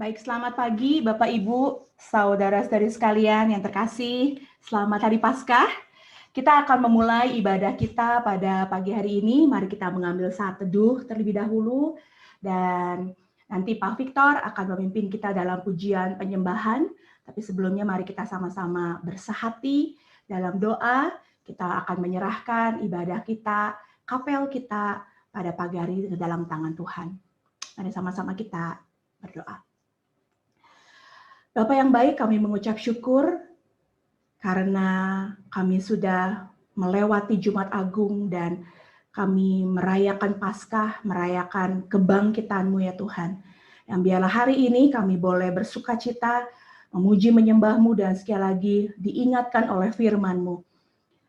Baik, selamat pagi Bapak Ibu, saudara-saudari sekalian yang terkasih. Selamat Hari Paskah. Kita akan memulai ibadah kita pada pagi hari ini. Mari kita mengambil saat teduh terlebih dahulu. Dan nanti Pak Victor akan memimpin kita dalam pujian penyembahan. Tapi sebelumnya mari kita sama-sama bersahati dalam doa. Kita akan menyerahkan ibadah kita, kapel kita pada pagi hari ini ke dalam tangan Tuhan. Mari sama-sama kita berdoa. Bapak yang baik, kami mengucap syukur karena kami sudah melewati Jumat Agung dan kami merayakan Paskah, merayakan kebangkitan-Mu ya Tuhan. Yang biarlah hari ini kami boleh bersuka cita, memuji menyembah-Mu dan sekali lagi diingatkan oleh firman-Mu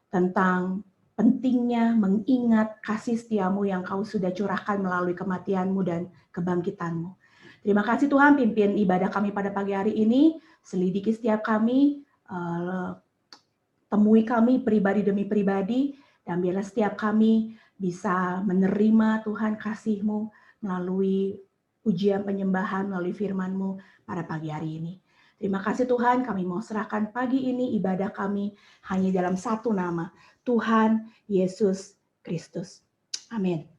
tentang pentingnya mengingat kasih setia-Mu yang Kau sudah curahkan melalui kematian-Mu dan kebangkitan-Mu. Terima kasih Tuhan, pimpin ibadah kami pada pagi hari ini, selidiki setiap kami, temui kami pribadi demi pribadi, dan biarlah setiap kami bisa menerima Tuhan kasih-Mu melalui ujian penyembahan, melalui firman-Mu pada pagi hari ini. Terima kasih Tuhan, kami mau serahkan pagi ini ibadah kami hanya dalam satu nama, Tuhan Yesus Kristus. Amin.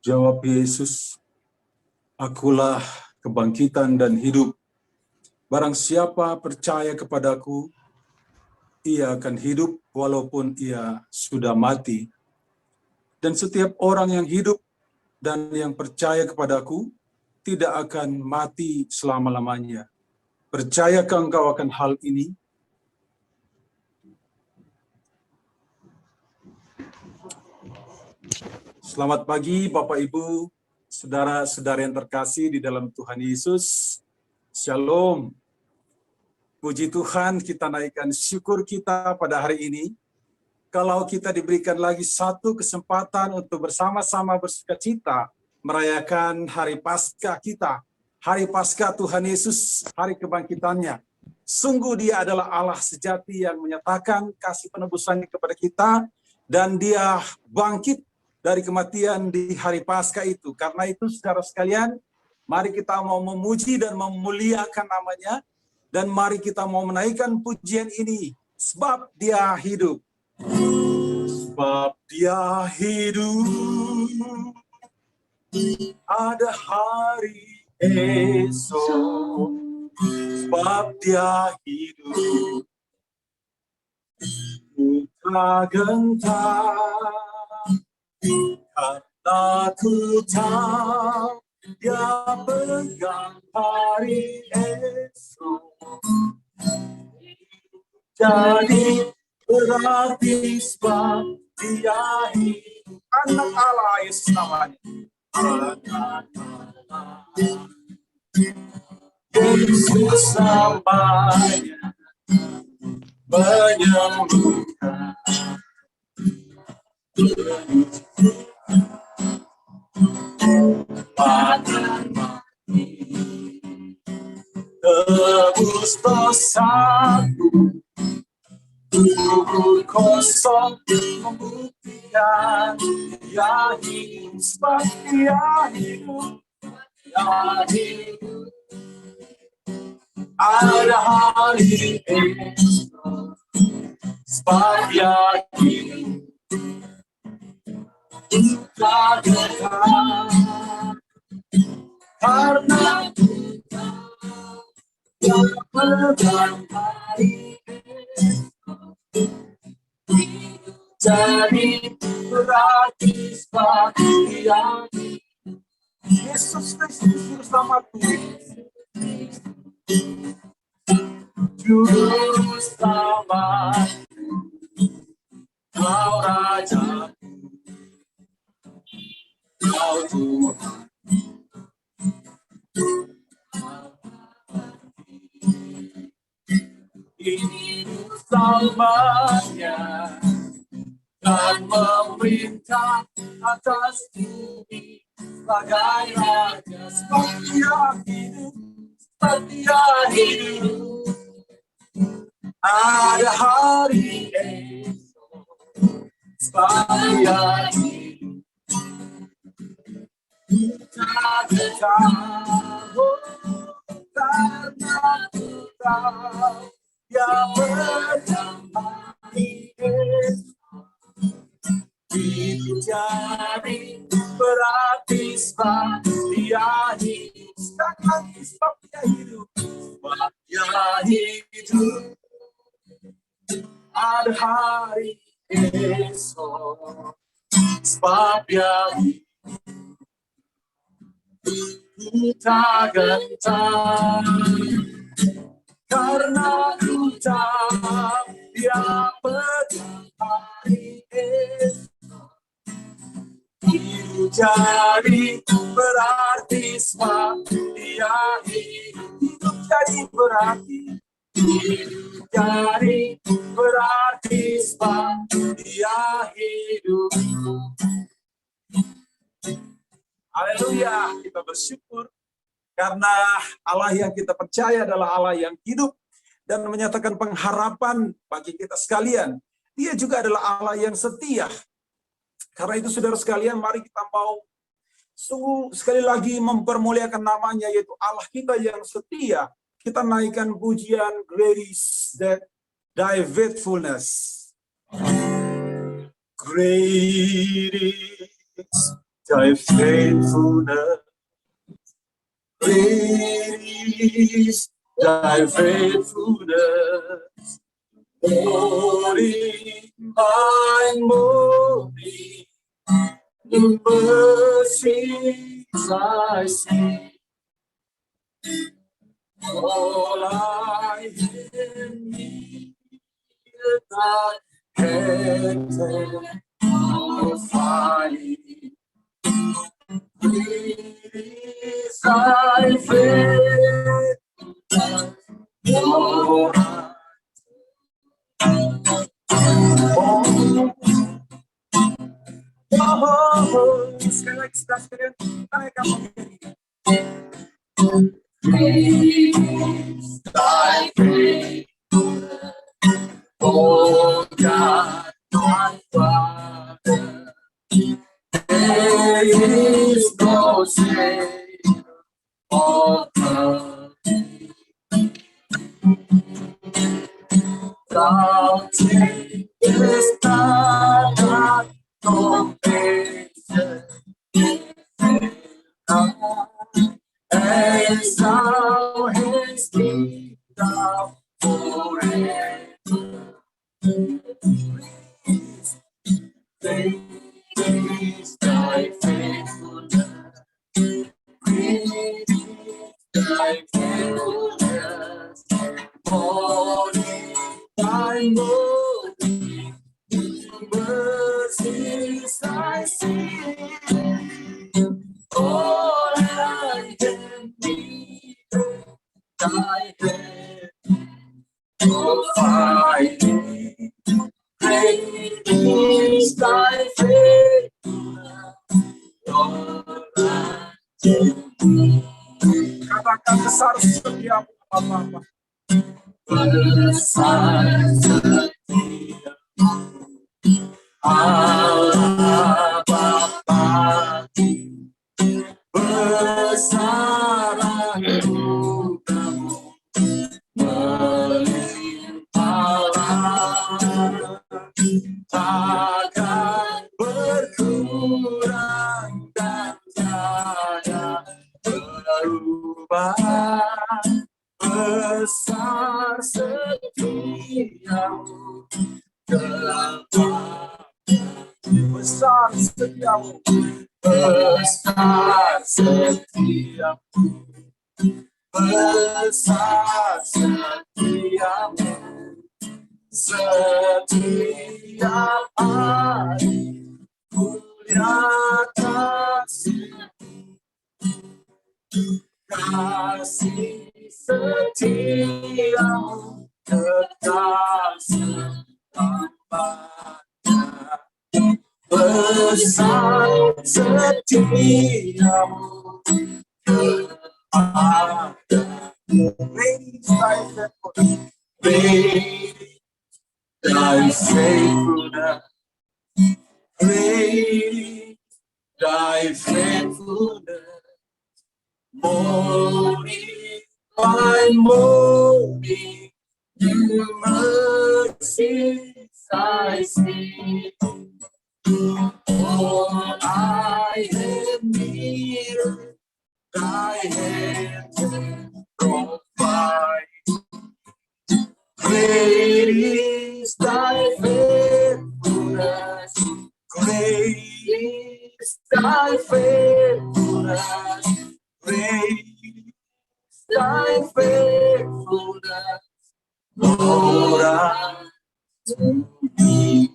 Jawab Yesus, akulah kebangkitan dan hidup. Barang siapa percaya kepadaku, ia akan hidup walaupun ia sudah mati. Dan setiap orang yang hidup dan yang percaya kepadaku tidak akan mati selama-lamanya. Percayakah engkau akan hal ini? Selamat pagi Bapak Ibu, saudara-saudara yang terkasih di dalam Tuhan Yesus. Shalom. Puji Tuhan, kita naikkan syukur kita pada hari ini. Kalau kita diberikan lagi satu kesempatan untuk bersama-sama bersukacita merayakan hari Paskah kita. Hari Paskah Tuhan Yesus, hari kebangkitannya. Sungguh Dia adalah Allah sejati yang menyatakan kasih penebusannya kepada kita, dan Dia bangkit dari kematian di hari Paskah itu. Karena itu, saudara sekalian, mari kita mau memuji dan memuliakan namanya, dan mari kita mau menaikkan pujian ini, sebab Dia hidup. Sebab Dia hidup, ada hari esok. Sebab Dia hidup, kita gentar. Karena ku tahu Dia pegang hari esok. Jadi berarti sebab Dia hidup. Anak Allah Yesus namanya. Anak Allah Yesus namanya, menyembuhkan. Tebus dosaku, tubuh kosong membuktikan Dia hidup. Sebab Dia hidup, Dia hidup, ada hari esok. Sebab Dia hidup, kita gentar. Karena kita Dia pegang hari esok. Jadi berarti sebab Dia hidup. Yesus Kristus juru selamatku, juru selamatku, Kau Rajaku, Kau Tuhan. selamanya dan memerintah atas bumi sebagai raja setia hidup, setia hidup. Ada hari esok setia hidup. Kita tahu karena ku tahu yang menyamai itu jadi berarti sebab dia hidup. Sebab dia hidup, sebab dia hidup. Ada hari esok sebab dia hidup. Kita gentar karena ku tahu dia pedang hari esok. Itu jadi berarti sebab dia hidup. Hidup jadi berarti, hidup jadi berarti sebab dia hidup. Haleluya, kita bersyukur karena Allah yang kita percaya adalah Allah yang hidup dan menyatakan pengharapan bagi kita sekalian. Dia juga adalah Allah yang setia. Karena itu saudara sekalian, mari kita mau sungguh sekali lagi mempermuliakan namanya, yaitu Allah kita yang setia. Kita naikkan pujian Great is thy faithfulness. Great is thy faithfulness. Great is thy faithfulness. Morning by morning, new mercies I see. All I need is thy hand provide. Great is thy faithfulness, Lord. Sekali lagi sekalian, mereka menyanyikan. Great is thy faithfulness, oh God, my Father. There is no shame of thee. Thou takest not thy compassion, as thou hast been thou forever. Great is thy faithfulness, great is thy faithfulness, morning by morning, mercies I see. All I can need, thy hand provide. Great is thy faithfulness, Lord, unto me. Katakan besar setiamu Bapa. Besar setiamu Allah Bapa. Besar anugerah-Mu melimpahlah, takkan berkurang dan tiada berubah. Besar setiamu Bapa, besar setiamu, besar setiamu, besar setiamu, setiap hari mulia kasih setiamu kekal setia. Besar setiamu kepadaku. Great thy faithfulness. Great thy faithfulness. Morning by morning, new mercies I see. All I have needed, thy hand provide. Great is thy faithfulness. Great is thy faithfulness. Great is thy faithfulness. Lord, unto me.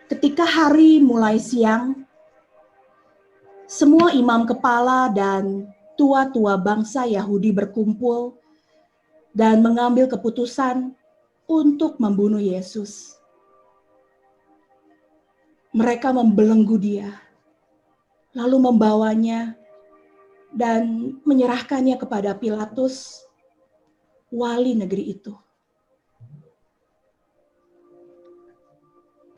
Ketika hari mulai siang, semua imam kepala dan tua-tua bangsa Yahudi berkumpul dan mengambil keputusan untuk membunuh Yesus. Mereka membelenggu dia, lalu membawanya dan menyerahkannya kepada Pilatus, wali negeri itu.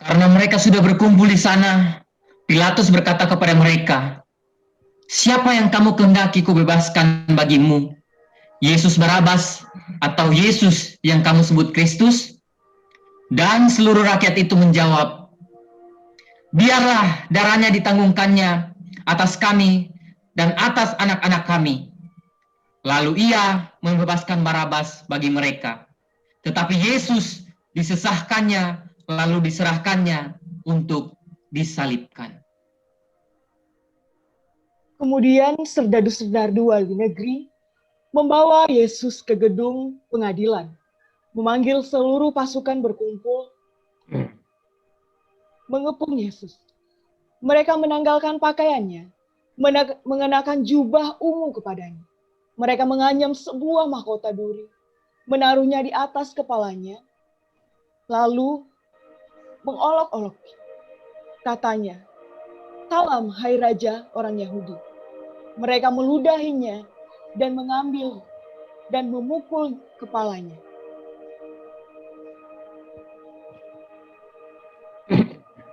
Karena mereka sudah berkumpul di sana, Pilatus berkata kepada mereka, "Siapa yang kamu kehendaki kubebaskan bagimu? Yesus Barabas atau Yesus yang kamu sebut Kristus?" Dan seluruh rakyat itu menjawab, "Biarlah darahnya ditanggungkannya atas kami dan atas anak-anak kami." Lalu ia membebaskan Barabas bagi mereka. Tetapi Yesus disesahkannya lalu diserahkannya untuk disalibkan. Kemudian serdadu-serdadu wali negeri membawa Yesus ke gedung pengadilan, memanggil seluruh pasukan berkumpul, mengepung Yesus. Mereka menanggalkan pakaiannya, mengenakan jubah ungu kepadanya. Mereka menganyam sebuah mahkota duri, menaruhnya di atas kepalanya, lalu mengolok-olok. Katanya, "Salam, hai Raja orang Yahudi." Mereka meludahinya dan mengambil dan memukul kepalanya.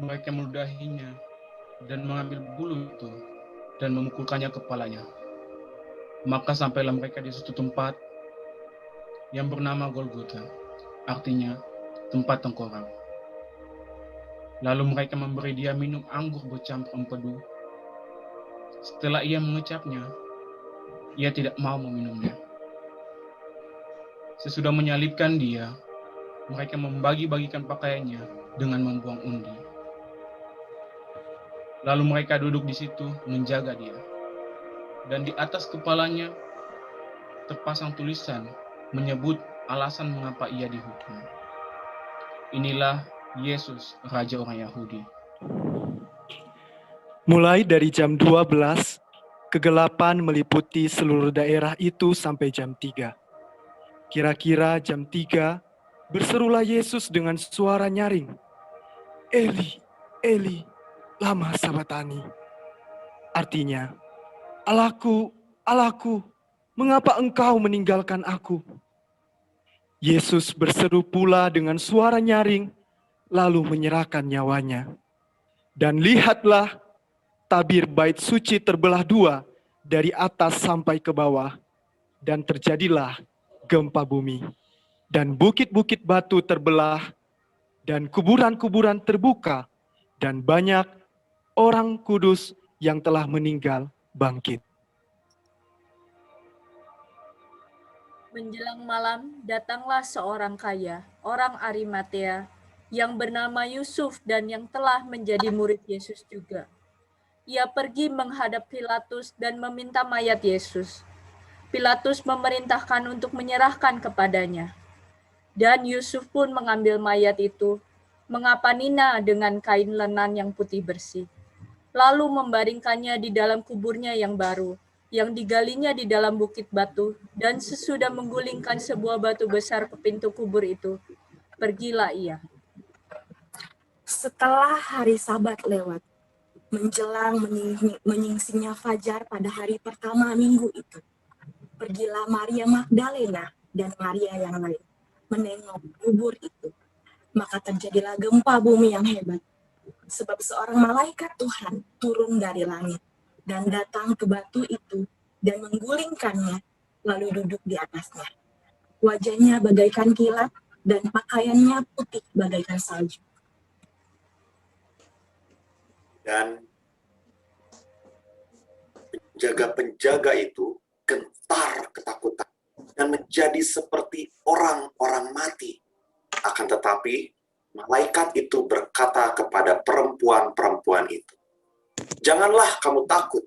Mereka meludahinya dan mengambil bulu itu dan memukulkannya kepalanya. Maka sampailah mereka di suatu tempat yang bernama Golgota, artinya tempat tengkorak. Lalu mereka memberi dia minum anggur bercampur empedu. Setelah ia mengecapnya, ia tidak mau meminumnya. Sesudah menyalibkan dia, mereka membagi-bagikan pakaiannya dengan membuang undi. Lalu mereka duduk di situ menjaga dia. Dan di atas kepalanya terpasang tulisan menyebut alasan mengapa ia dihukum. Inilah Yesus, Raja orang Yahudi. Mulai dari jam 12, kegelapan meliputi seluruh daerah itu sampai jam 3. Kira-kira jam 3, berserulah Yesus dengan suara nyaring, "Eli, Eli, lama sabatani." Artinya, "Allahku, Allahku, mengapa engkau meninggalkan aku?" Yesus berseru pula dengan suara nyaring, lalu menyerahkan nyawanya. Dan lihatlah, tabir bait suci terbelah dua dari atas sampai ke bawah, dan terjadilah gempa bumi. Dan bukit-bukit batu terbelah, dan kuburan-kuburan terbuka, dan banyak orang kudus yang telah meninggal bangkit. Menjelang malam, datanglah seorang kaya, orang Arimatea, yang bernama Yusuf dan yang telah menjadi murid Yesus juga. Ia pergi menghadap Pilatus dan meminta mayat Yesus. Pilatus memerintahkan untuk menyerahkan kepadanya. Dan Yusuf pun mengambil mayat itu, mengapanina dengan kain lenan yang putih bersih. lalu membaringkannya di dalam kuburnya yang baru, yang digalinya di dalam bukit batu, dan sesudah menggulingkan sebuah batu besar ke pintu kubur itu, pergilah ia. Setelah hari Sabat lewat, menjelang menyingsingnya fajar pada hari pertama minggu itu, pergilah Maria Magdalena dan Maria yang lain menengok kubur itu. Maka terjadilah gempa bumi yang hebat, sebab seorang malaikat Tuhan turun dari langit dan datang ke batu itu dan menggulingkannya, lalu duduk di atasnya. Wajahnya bagaikan kilat dan pakaiannya putih bagaikan salju. Dan penjaga-penjaga itu gentar ketakutan dan menjadi seperti orang-orang mati. Akan tetapi, malaikat itu berkata kepada perempuan-perempuan itu, "Janganlah kamu takut,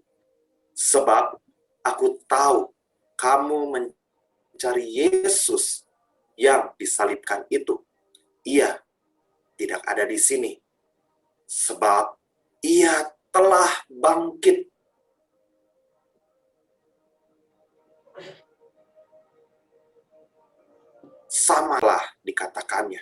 sebab aku tahu kamu mencari Yesus yang disalibkan itu. Ia tidak ada di sini, sebab Ia telah bangkit." Samalah dikatakannya.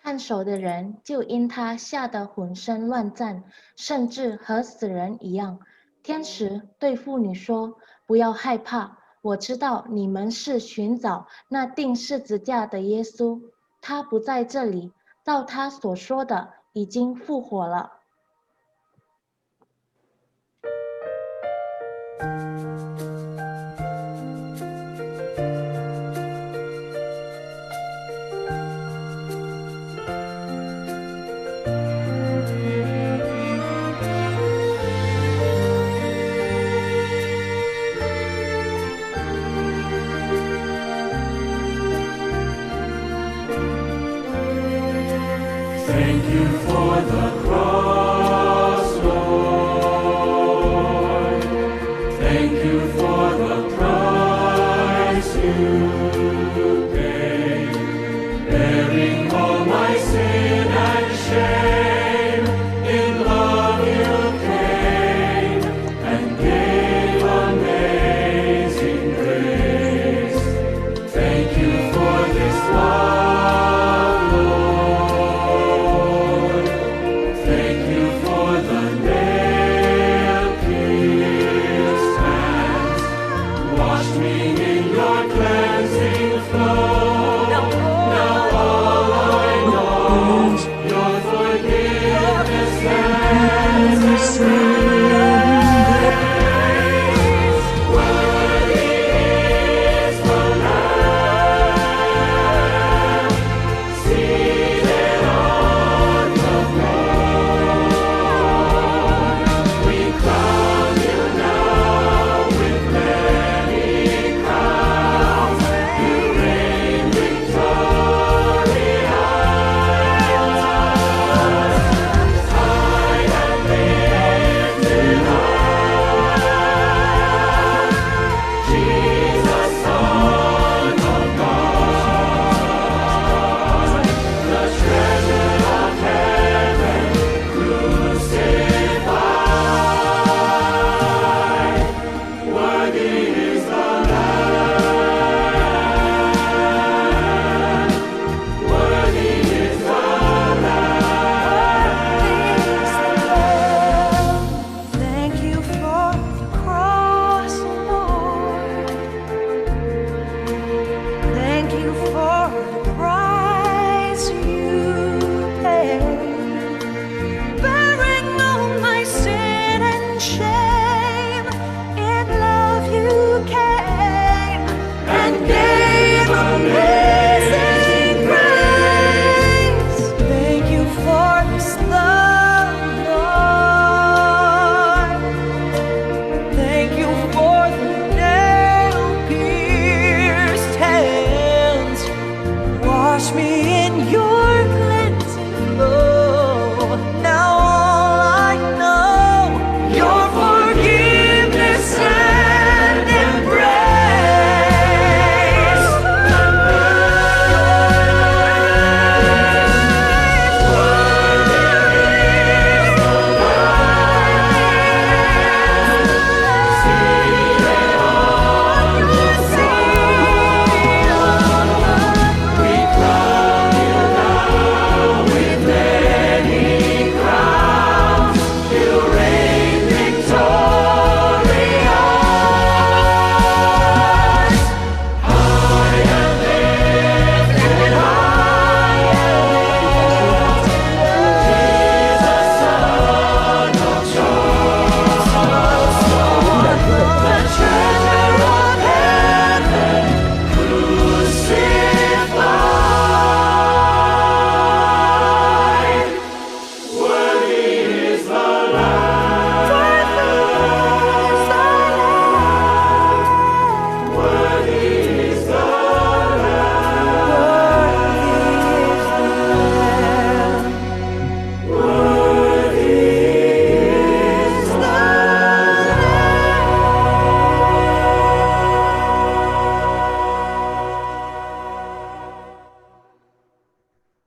看守的人就因他吓得浑身乱颤，甚至和死人一样。天使对妇女说：“不要害怕，我知道你们是寻找那钉十字架的耶稣，他不在这里，照他所说的，已经复活了。” Thank you for the cross, Lord. Thank you for the price you paid, bearing all my sin and shame. In love you came and gave amazing grace. Thank you for this love, Lord. Thank you for the nail-pierced hands, washed me in your cleansing flow. Now all I know, your forgiveness and grace. Worthy is the Lamb, seated on the throne. We crown you now with many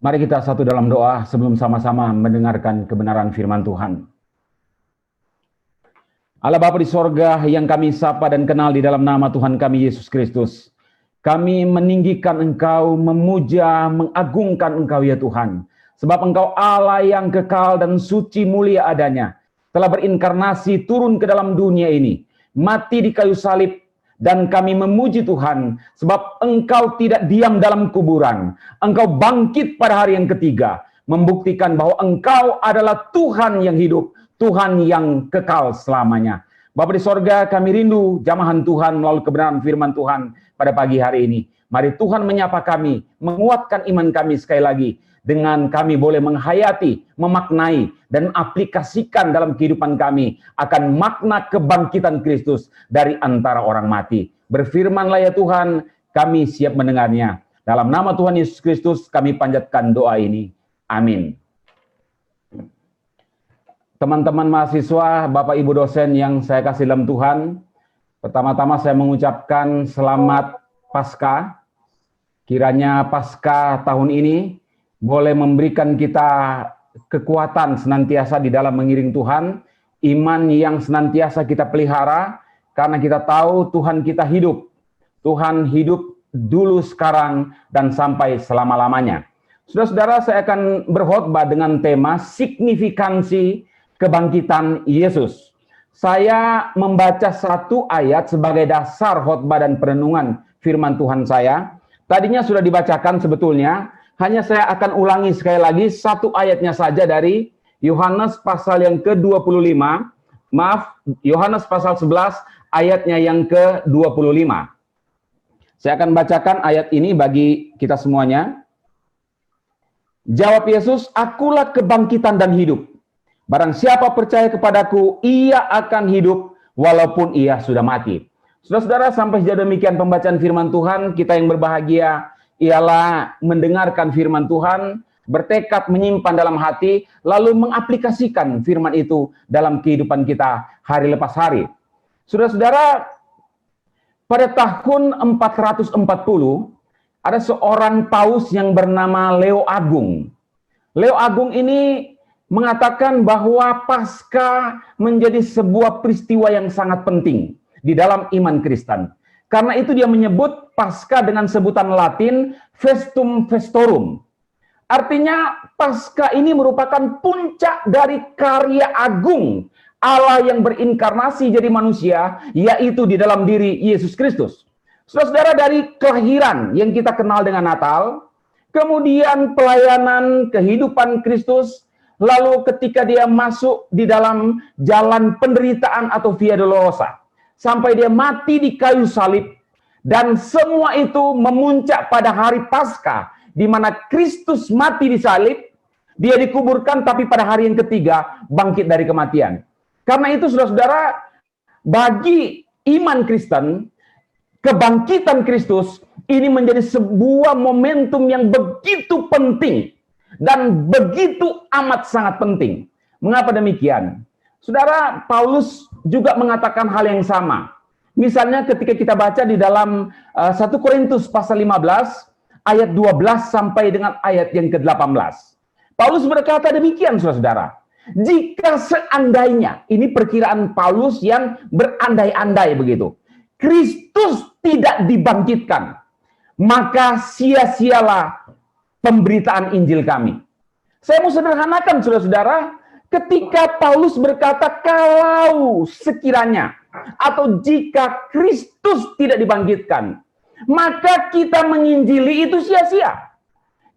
Mari kita satu dalam doa sebelum sama-sama mendengarkan kebenaran firman Tuhan. Allah Bapa di sorga yang kami sapa dan kenal di dalam nama Tuhan kami Yesus Kristus. Kami meninggikan Engkau, memuja, mengagungkan Engkau ya Tuhan. Sebab Engkau Allah yang kekal dan suci mulia adanya. Telah berinkarnasi turun ke dalam dunia ini. Mati di kayu salib. Dan kami memuji Tuhan, sebab Engkau tidak diam dalam kuburan. Engkau bangkit pada hari yang ketiga, membuktikan bahwa Engkau adalah Tuhan yang hidup, Tuhan yang kekal selamanya. Bapa di sorga, kami rindu jamahan Tuhan melalui kebenaran firman Tuhan pada pagi hari ini. Mari Tuhan menyapa kami, menguatkan iman kami sekali lagi, dengan kami boleh menghayati, memaknai, dan aplikasikan dalam kehidupan kami akan makna kebangkitan Kristus dari antara orang mati. Berfirmanlah ya Tuhan, kami siap mendengarnya. Dalam nama Tuhan Yesus Kristus kami panjatkan doa ini. Amin. Teman-teman mahasiswa, Bapak Ibu dosen yang saya kasih dalam Tuhan, pertama-tama saya mengucapkan selamat Paskah. Kiranya Paskah tahun ini boleh memberikan kita kekuatan senantiasa di dalam mengiring Tuhan, iman yang senantiasa kita pelihara, karena kita tahu Tuhan kita hidup. Tuhan hidup dulu, sekarang, dan sampai selama-lamanya. Saudara-saudara, saya akan berkhotbah dengan tema signifikansi kebangkitan Yesus. Saya membaca satu ayat sebagai dasar khotbah dan perenungan firman Tuhan saya. Tadinya sudah dibacakan sebetulnya, hanya saya akan ulangi sekali lagi satu ayatnya saja dari Yohanes pasal yang ke-25. Maaf, Yohanes pasal 11 ayatnya yang ke-25. Saya akan bacakan ayat ini bagi kita semuanya. Jawab Yesus, "Akulah kebangkitan dan hidup. Barang siapa percaya kepadaku, ia akan hidup walaupun ia sudah mati." Saudara-saudara, sampai sejauh demikian pembacaan firman Tuhan. Kita yang berbahagia ialah mendengarkan firman Tuhan, bertekad menyimpan dalam hati, lalu mengaplikasikan firman itu dalam kehidupan kita hari lepas hari. Saudara-saudara, pada tahun 440, ada seorang paus yang bernama Leo Agung. Leo Agung ini mengatakan bahwa Paskah menjadi sebuah peristiwa yang sangat penting di dalam iman Kristen. Karena itu dia menyebut Paskah dengan sebutan Latin Festum Festorum. Artinya Paskah ini merupakan puncak dari karya agung Allah yang berinkarnasi jadi manusia, yaitu di dalam diri Yesus Kristus. Saudara-saudara, dari kelahiran yang kita kenal dengan Natal, kemudian pelayanan kehidupan Kristus, lalu ketika dia masuk di dalam jalan penderitaan atau Via Dolorosa, sampai dia mati di kayu salib, dan semua itu memuncak pada hari Paskah, di mana Kristus mati di salib, dia dikuburkan, tapi pada hari yang ketiga bangkit dari kematian. Karena itu saudara-saudara, bagi iman Kristen, kebangkitan Kristus ini menjadi sebuah momentum yang begitu penting dan begitu amat sangat penting. Mengapa demikian? Saudara, Paulus juga mengatakan hal yang sama. Misalnya ketika kita baca di dalam 1 Korintus pasal 15 ayat 12 sampai dengan ayat yang ke-18. Paulus berkata demikian, saudara-saudara. Jika seandainya, ini perkiraan Paulus yang berandai-andai begitu, Kristus tidak dibangkitkan, maka sia-sialah pemberitaan Injil kami. Saya mau sederhanakan, saudara-saudara, ketika Paulus berkata kalau sekiranya atau jika Kristus tidak dibangkitkan, maka kita menginjili itu sia-sia.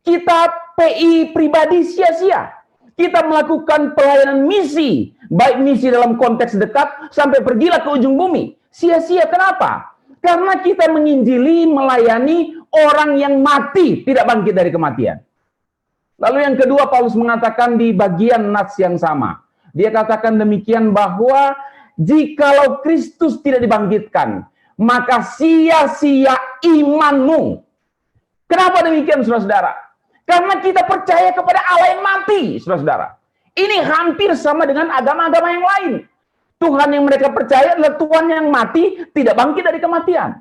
Kita PI pribadi sia-sia. Kita melakukan pelayanan misi, baik misi dalam konteks dekat sampai pergilah ke ujung bumi. Sia-sia, kenapa? Karena kita menginjili, melayani orang yang mati, tidak bangkit dari kematian. Lalu yang kedua, Paulus mengatakan di bagian nats yang sama. Dia katakan demikian bahwa jikalau Kristus tidak dibangkitkan, maka sia-sia imanmu. Kenapa demikian, saudara-saudara? Karena kita percaya kepada Allah yang mati, saudara-saudara. Ini hampir sama dengan agama-agama yang lain. Tuhan yang mereka percaya adalah Tuhan yang mati, tidak bangkit dari kematian.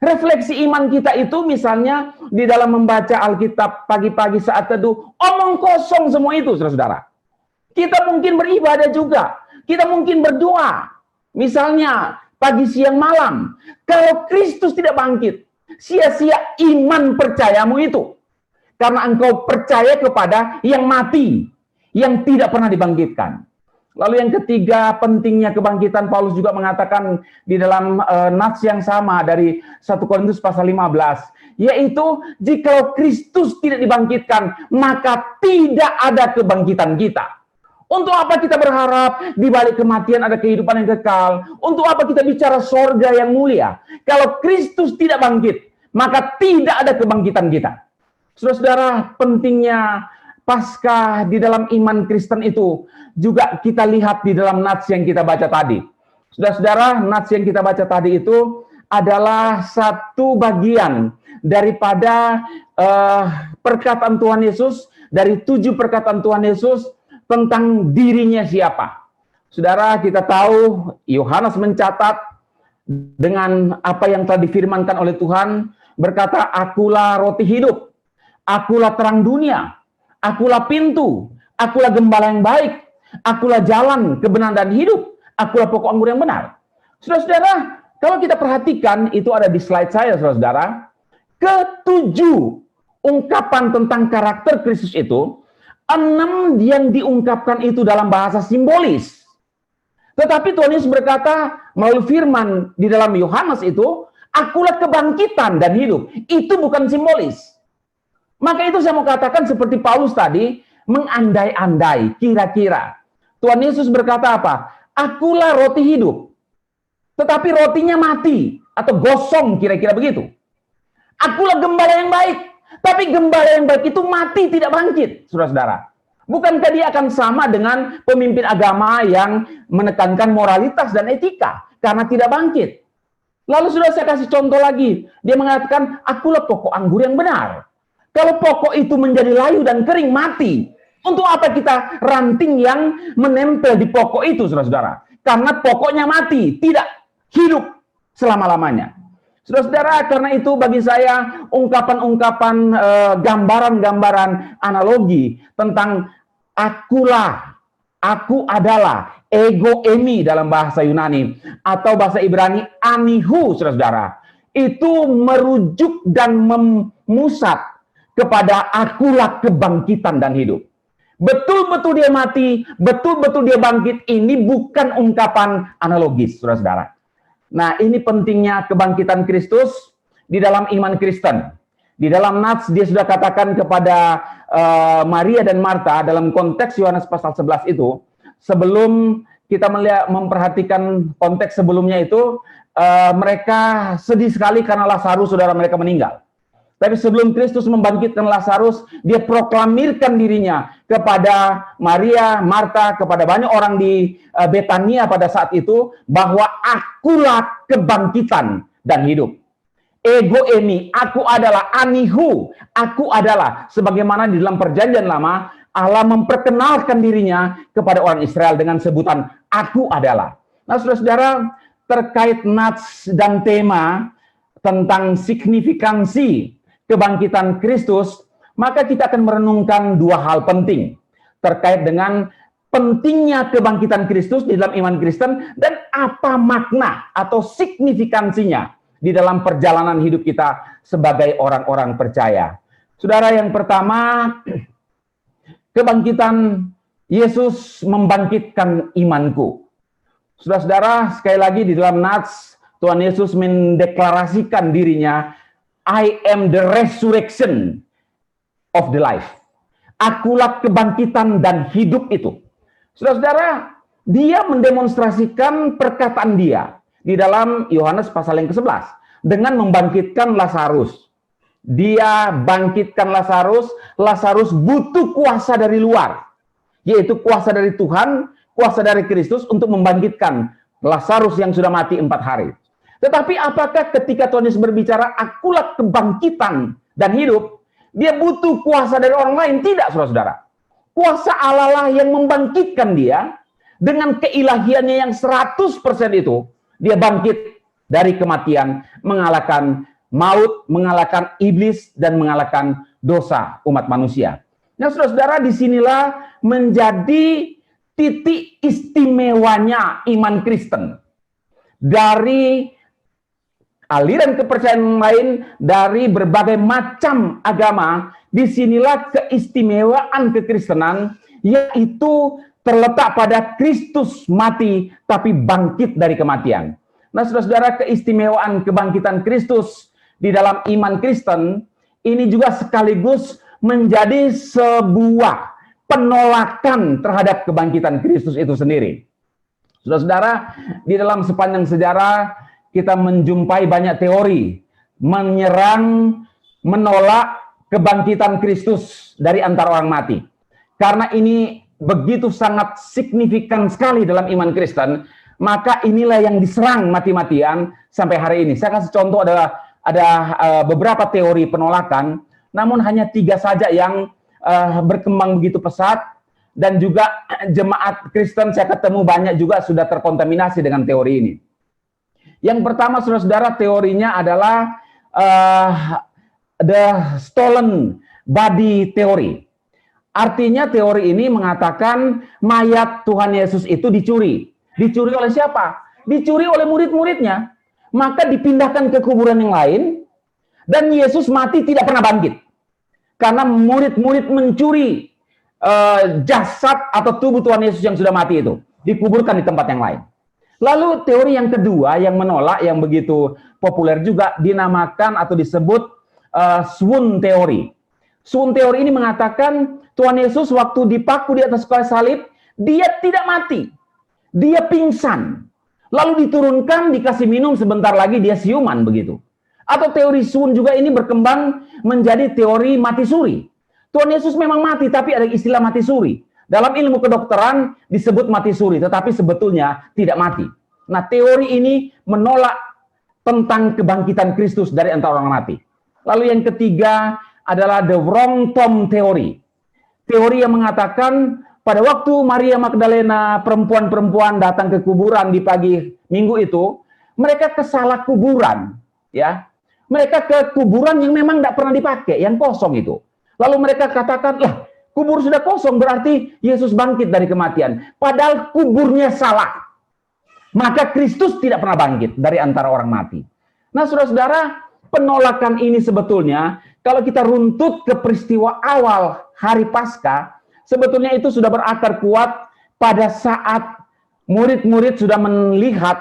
Refleksi iman kita itu misalnya di dalam membaca Alkitab pagi-pagi saat teduh, omong kosong semua itu, saudara-saudara. Kita mungkin beribadah juga, kita mungkin berdoa, misalnya pagi, siang, malam. Kalau Kristus tidak bangkit, sia-sia iman percayamu itu. Karena engkau percaya kepada yang mati, yang tidak pernah dibangkitkan. Lalu yang ketiga, pentingnya kebangkitan, Paulus juga mengatakan di dalam nats yang sama dari 1 Korintus pasal 15, yaitu jika Kristus tidak dibangkitkan, maka tidak ada kebangkitan kita. Untuk apa kita berharap di balik kematian ada kehidupan yang kekal? Untuk apa kita bicara sorga yang mulia? Kalau Kristus tidak bangkit, maka tidak ada kebangkitan kita. Saudara-saudara, pentingnya Paskah di dalam iman Kristen itu juga kita lihat di dalam nats yang kita baca tadi. Saudara-saudara, nats yang kita baca tadi itu adalah satu bagian daripada perkataan Tuhan Yesus, dari 7 perkataan Tuhan Yesus tentang dirinya siapa. Saudara, kita tahu Yohanes mencatat dengan apa yang telah difirmankan oleh Tuhan, berkata, akulah roti hidup, akulah terang dunia, akulah pintu, akulah gembala yang baik, akulah jalan, kebenaran dan hidup, akulah pokok anggur yang benar. Saudara-saudara, kalau kita perhatikan, itu ada di slide saya, saudara-saudara, ke-7 ungkapan tentang karakter Kristus itu, 6 yang diungkapkan itu dalam bahasa simbolis. Tetapi Tuhan Yesus berkata melalui firman di dalam Yohanes itu, akulah kebangkitan dan hidup. Itu bukan simbolis. Maka itu saya mau katakan seperti Paulus tadi, mengandai-andai, kira-kira. Tuhan Yesus berkata apa? Akulah roti hidup. Tetapi rotinya mati atau gosong, kira-kira begitu. Akulah gembala yang baik. Tapi gembala yang baik itu mati, tidak bangkit, saudara-saudara. Bukankah dia akan sama dengan pemimpin agama yang menekankan moralitas dan etika karena tidak bangkit? Lalu sudah saya kasih contoh lagi. Dia mengatakan, akulah pokok anggur yang benar. Kalau pokok itu menjadi layu dan kering, mati. Untuk apa kita ranting yang menempel di pokok itu, saudara-saudara? Karena pokoknya mati, tidak hidup selama-lamanya. Saudara-saudara, karena itu bagi saya ungkapan-ungkapan, gambaran-gambaran analogi tentang akulah, aku adalah, ego emi dalam bahasa Yunani, atau bahasa Ibrani anihu, saudara-saudara. Itu merujuk dan memusat kepada akulah kebangkitan dan hidup. Betul-betul dia mati, betul-betul dia bangkit. Ini bukan ungkapan analogis, saudara-saudara. Nah, ini pentingnya kebangkitan Kristus di dalam iman Kristen. Di dalam nats dia sudah katakan kepada Maria dan Marta dalam konteks Yohanes pasal 11 itu, sebelum kita memperhatikan konteks sebelumnya itu, mereka sedih sekali karena Lazarus saudara mereka meninggal. Tapi sebelum Kristus membangkitkan Lazarus, dia proklamirkan dirinya kepada Maria, Marta, kepada banyak orang di Betania pada saat itu, bahwa akulah kebangkitan dan hidup. Ego emi, aku adalah, anihu, aku adalah. Sebagaimana di dalam perjanjian lama, Allah memperkenalkan dirinya kepada orang Israel dengan sebutan, aku adalah. Nah, saudara-saudara, terkait nats dan tema tentang signifikansi kebangkitan Kristus, maka kita akan merenungkan 2 hal penting terkait dengan pentingnya kebangkitan Kristus di dalam iman Kristen dan apa makna atau signifikansinya di dalam perjalanan hidup kita sebagai orang-orang percaya. Saudara, yang pertama, kebangkitan Yesus membangkitkan imanku. Saudara-saudara, sekali lagi di dalam nats Tuhan Yesus mendeklarasikan dirinya, I am the resurrection of the life. Akulah kebangkitan dan hidup itu. Saudara-saudara, dia mendemonstrasikan perkataan dia di dalam Yohanes pasal yang ke-11 dengan membangkitkan Lazarus. Dia bangkitkan Lazarus, Lazarus butuh kuasa dari luar, yaitu kuasa dari Tuhan, kuasa dari Kristus untuk membangkitkan Lazarus yang sudah mati 4 hari. Tetapi apakah ketika Tuhan Yesus berbicara, akulah kebangkitan dan hidup, dia butuh kuasa dari orang lain? Tidak, saudara-saudara. Kuasa Allah lah yang membangkitkan dia, dengan keilahiannya yang 100% itu, dia bangkit dari kematian, mengalahkan maut, mengalahkan iblis, dan mengalahkan dosa umat manusia. Nah, saudara-saudara, disinilah menjadi titik istimewanya iman Kristen. Dari aliran kepercayaan lain, dari berbagai macam agama, disinilah keistimewaan kekristenan, yaitu terletak pada Kristus mati tapi bangkit dari kematian. Nah, saudara-saudara, keistimewaan kebangkitan Kristus di dalam iman Kristen ini juga sekaligus menjadi sebuah penolakan terhadap kebangkitan Kristus itu sendiri. Saudara-saudara, di dalam sepanjang sejarah kita menjumpai banyak teori menyerang, menolak kebangkitan Kristus dari antara orang mati. Karena ini begitu sangat signifikan sekali dalam iman Kristen, maka inilah yang diserang mati-matian sampai hari ini. Saya kasih contoh, ada beberapa teori penolakan, namun hanya 3 saja yang berkembang begitu pesat, dan juga jemaat Kristen saya ketemu banyak juga sudah terkontaminasi dengan teori ini. Yang pertama, saudara-saudara, teorinya adalah the stolen body theory. Artinya teori ini mengatakan mayat Tuhan Yesus itu dicuri. Dicuri oleh siapa? Dicuri oleh murid-muridnya. Maka dipindahkan ke kuburan yang lain, dan Yesus mati tidak pernah bangkit. Karena murid-murid mencuri jasad atau tubuh Tuhan Yesus yang sudah mati itu. Dikuburkan di tempat yang lain. Lalu teori yang kedua yang menolak, yang begitu populer juga, dinamakan atau disebut swoon teori. Swoon teori ini mengatakan Tuhan Yesus waktu dipaku di atas kayu salib, dia tidak mati. Dia pingsan. Lalu diturunkan, dikasih minum, sebentar lagi dia siuman begitu. Atau teori swoon juga ini berkembang menjadi teori mati suri. Tuhan Yesus memang mati, tapi ada istilah mati suri. Dalam ilmu kedokteran disebut mati suri, tetapi sebetulnya tidak mati. Nah, teori ini menolak tentang kebangkitan Kristus dari antara orang mati. Lalu yang ketiga adalah the wrong tomb theory. Teori yang mengatakan pada waktu Maria Magdalena, perempuan-perempuan datang ke kuburan di pagi minggu itu, mereka ke salah kuburan, ya. Mereka ke kuburan yang memang tidak pernah dipakai, yang kosong itu. Lalu mereka katakan, lah, kubur sudah kosong, berarti Yesus bangkit dari kematian. Padahal kuburnya salah. Maka Kristus tidak pernah bangkit dari antara orang mati. Nah, saudara-saudara, penolakan ini sebetulnya, kalau kita runtut ke peristiwa awal hari Paskah, sebetulnya itu sudah berakar kuat pada saat murid-murid sudah melihat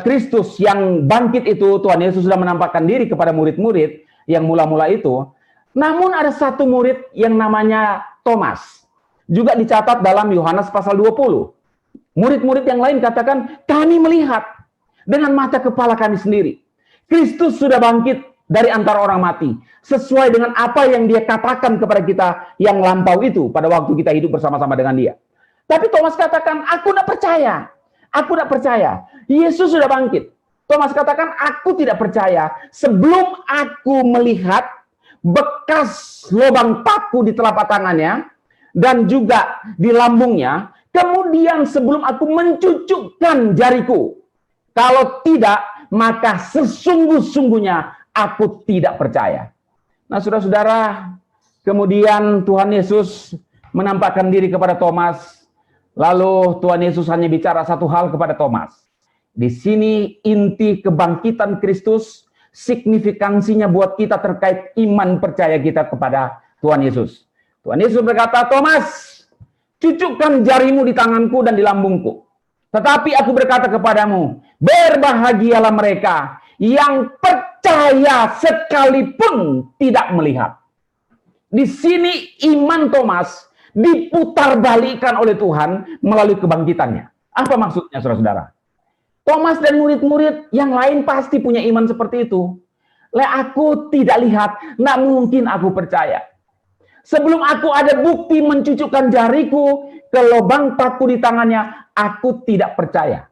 Kristus yang bangkit itu. Tuhan Yesus sudah menampakkan diri kepada murid-murid yang mula-mula itu. Namun ada satu murid yang namanya Thomas. Juga dicatat dalam Yohanes pasal 20. Murid-murid yang lain katakan, kami melihat dengan mata kepala kami sendiri. Kristus sudah bangkit dari antara orang mati. Sesuai dengan apa yang dia katakan kepada kita yang lampau itu pada waktu kita hidup bersama-sama dengan dia. Tapi Thomas katakan, aku tidak percaya. Aku tidak percaya. Yesus sudah bangkit. Thomas katakan, aku tidak percaya. Sebelum aku melihat bekas lubang paku di telapak tangannya dan juga di lambungnya, kemudian sebelum aku mencucukkan jariku, kalau tidak, maka sesungguh-sungguhnya aku tidak percaya. Nah, saudara-saudara, kemudian Tuhan Yesus menampakkan diri kepada Thomas. Lalu Tuhan Yesus hanya bicara satu hal kepada Thomas. Di sini inti kebangkitan Kristus, signifikansinya buat kita terkait iman percaya kita kepada Tuhan Yesus. Tuhan Yesus berkata, Thomas, cucukkan jarimu di tanganku dan di lambungku. Tetapi aku berkata kepadamu, berbahagialah mereka yang percaya sekalipun tidak melihat. Di sini iman Thomas diputarbalikkan oleh Tuhan melalui kebangkitannya. Apa maksudnya, saudara-saudara? Thomas dan murid-murid yang lain pasti punya iman seperti itu. Aku tidak lihat, nggak mungkin aku percaya. Sebelum aku ada bukti mencucukkan jariku ke lubang paku di tangannya, aku tidak percaya.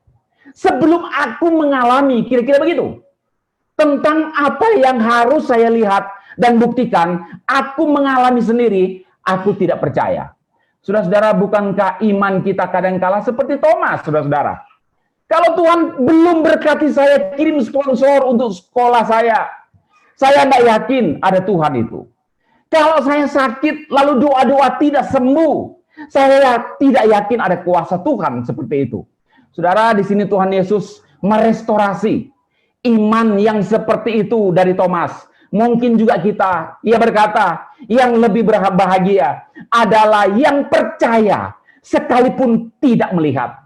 Sebelum aku mengalami, kira-kira begitu, tentang apa yang harus saya lihat dan buktikan, aku mengalami sendiri, aku tidak percaya. Saudara-saudara, bukankah iman kita kadang-kala seperti Thomas, saudara-saudara? Kalau Tuhan belum berkati saya, kirim sponsor untuk sekolah saya, Saya tidak yakin ada Tuhan itu. Kalau saya sakit, lalu doa-doa tidak sembuh, saya tidak yakin ada kuasa Tuhan seperti itu. Saudara, di sini Tuhan Yesus merestorasi iman yang seperti itu dari Thomas. Mungkin juga kita, ia berkata, yang lebih berbahagia adalah yang percaya sekalipun tidak melihat.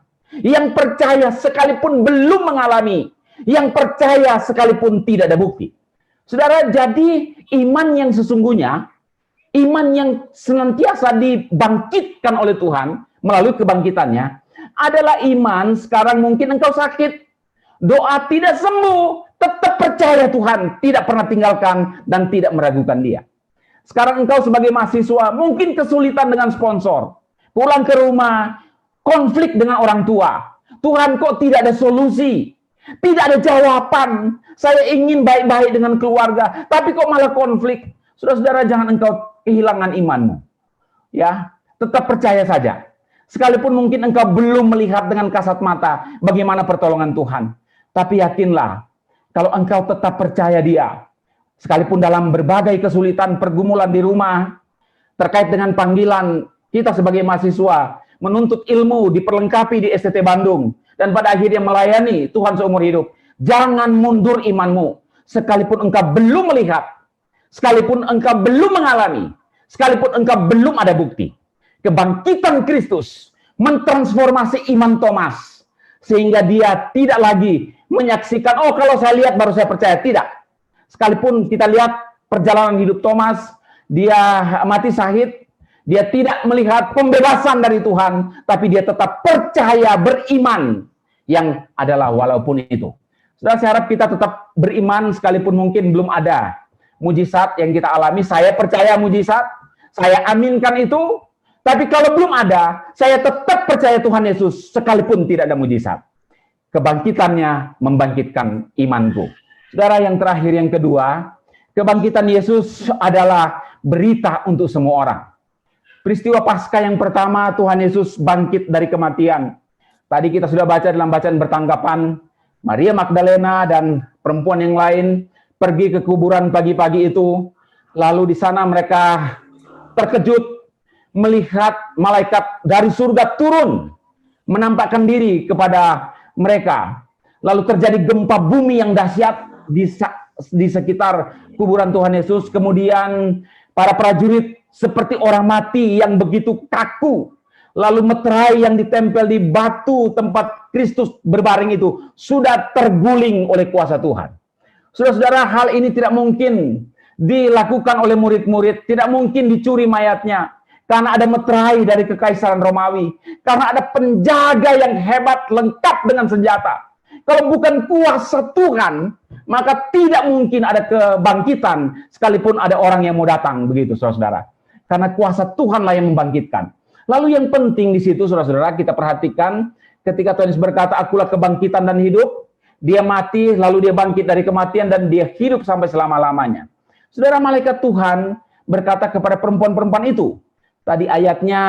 Yang percaya sekalipun belum mengalami. Yang percaya sekalipun tidak ada bukti. Saudara, jadi iman yang sesungguhnya, iman yang senantiasa dibangkitkan oleh Tuhan melalui kebangkitannya, adalah iman sekarang mungkin engkau sakit, doa tidak sembuh, tetap percaya Tuhan, tidak pernah tinggalkan dan tidak meragukan Dia. Sekarang engkau sebagai mahasiswa, mungkin kesulitan dengan sponsor, pulang ke rumah, konflik dengan orang tua. Tuhan, kok tidak ada solusi? Tidak ada jawaban. Saya ingin baik-baik dengan keluarga, tapi kok malah konflik? Saudara-saudara, jangan engkau kehilangan imanmu. Ya, tetap percaya saja. Sekalipun mungkin engkau belum melihat dengan kasat mata bagaimana pertolongan Tuhan. Tapi yakinlah, kalau engkau tetap percaya Dia, sekalipun dalam berbagai kesulitan pergumulan di rumah, terkait dengan panggilan kita sebagai mahasiswa, menuntut ilmu, diperlengkapi di STT Bandung, dan pada akhirnya melayani Tuhan seumur hidup. Jangan mundur imanmu, sekalipun engkau belum melihat, sekalipun engkau belum mengalami, sekalipun engkau belum ada bukti. Kebangkitan Kristus mentransformasi iman Thomas, sehingga dia tidak lagi menyaksikan, oh kalau saya lihat baru saya percaya. Tidak. Sekalipun kita lihat perjalanan hidup Thomas, dia mati syahid, dia tidak melihat pembebasan dari Tuhan, tapi dia tetap percaya, beriman, yang adalah walaupun itu. Saudara, saya harap kita tetap beriman sekalipun mungkin belum ada mujizat yang kita alami. Saya percaya mujizat, saya aminkan itu, tapi kalau belum ada, saya tetap percaya Tuhan Yesus sekalipun tidak ada mujizat. Kebangkitannya membangkitkan imanku. Saudara, yang terakhir, yang kedua, kebangkitan Yesus adalah berita untuk semua orang. Peristiwa Paskah yang pertama, Tuhan Yesus bangkit dari kematian. Tadi kita sudah baca dalam bacaan bertanggapan, Maria Magdalena dan perempuan yang lain pergi ke kuburan pagi-pagi itu. Lalu di sana mereka terkejut melihat malaikat dari surga turun, menampakkan diri kepada mereka. Lalu terjadi gempa bumi yang dahsyat di sekitar kuburan Tuhan Yesus. Kemudian para prajurit seperti orang mati yang begitu kaku. Lalu meterai yang ditempel di batu tempat Kristus berbaring itu sudah terguling oleh kuasa Tuhan. Saudara-saudara, hal ini tidak mungkin dilakukan oleh murid-murid, tidak mungkin dicuri mayatnya. Karena ada meterai dari Kekaisaran Romawi. Karena ada penjaga yang hebat, lengkap dengan senjata. Kalau bukan kuasa Tuhan, maka tidak mungkin ada kebangkitan, sekalipun ada orang yang mau datang, begitu saudara-saudara. Karena kuasa Tuhanlah yang membangkitkan. Lalu yang penting di situ, saudara-saudara, kita perhatikan ketika Tuhan Yesus berkata, akulah kebangkitan dan hidup. Dia mati, lalu dia bangkit dari kematian, dan dia hidup sampai selama-lamanya. Saudara, malaikat Tuhan berkata kepada perempuan-perempuan itu. Tadi ayatnya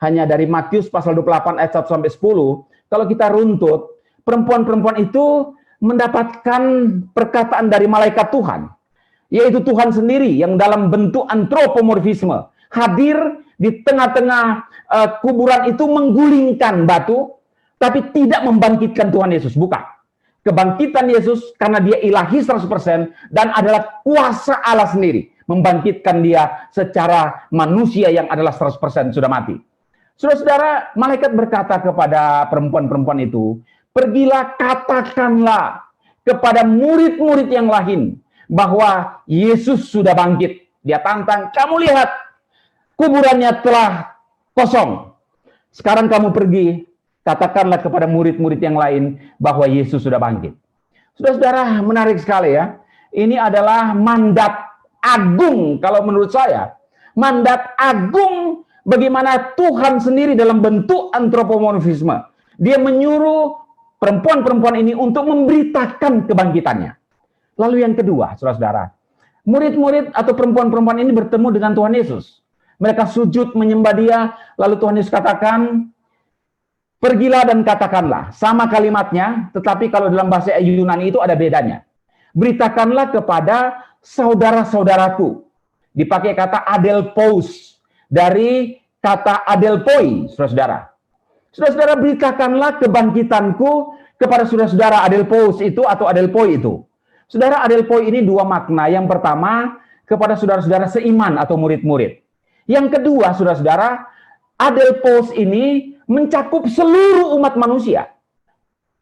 hanya dari Matius pasal 28 ayat 1 sampai 10. Kalau kita runtut, perempuan-perempuan itu mendapatkan perkataan dari malaikat Tuhan, yaitu Tuhan sendiri yang dalam bentuk antropomorfisme hadir di tengah-tengah kuburan itu, menggulingkan batu, tapi tidak membangkitkan Tuhan Yesus. Bukan. Kebangkitan Yesus karena dia ilahi 100% dan adalah kuasa Allah sendiri, membangkitkan dia secara manusia yang adalah 100% sudah mati. Saudara-saudara, malaikat berkata kepada perempuan-perempuan itu, pergilah katakanlah kepada murid-murid yang lain bahwa Yesus sudah bangkit. Dia tantang, kamu lihat kuburannya telah kosong. Sekarang kamu pergi, katakanlah kepada murid-murid yang lain bahwa Yesus sudah bangkit. Saudara-saudara, menarik sekali ya. Ini adalah mandat agung kalau menurut saya. Mandat agung bagaimana Tuhan sendiri dalam bentuk antropomorfisme. Dia menyuruh perempuan-perempuan ini untuk memberitakan kebangkitannya. Lalu yang kedua, saudara-saudara, murid-murid atau perempuan-perempuan ini bertemu dengan Tuhan Yesus. Mereka sujud menyembah dia, lalu Tuhan Yesus katakan, pergilah dan katakanlah. Sama kalimatnya, tetapi kalau dalam bahasa Yunani itu ada bedanya. Beritakanlah kepada saudara-saudaraku. Dipakai kata adelpous, dari kata adelpoi, saudara-saudara. Saudara-saudara, beritakanlah kebangkitanku kepada saudara-saudara. Adelpous itu atau adelpoi itu. Saudara, adelpoi ini dua makna. Yang pertama, kepada saudara-saudara seiman atau murid-murid. Yang kedua, saudara-saudara, adelpous ini mencakup seluruh umat manusia.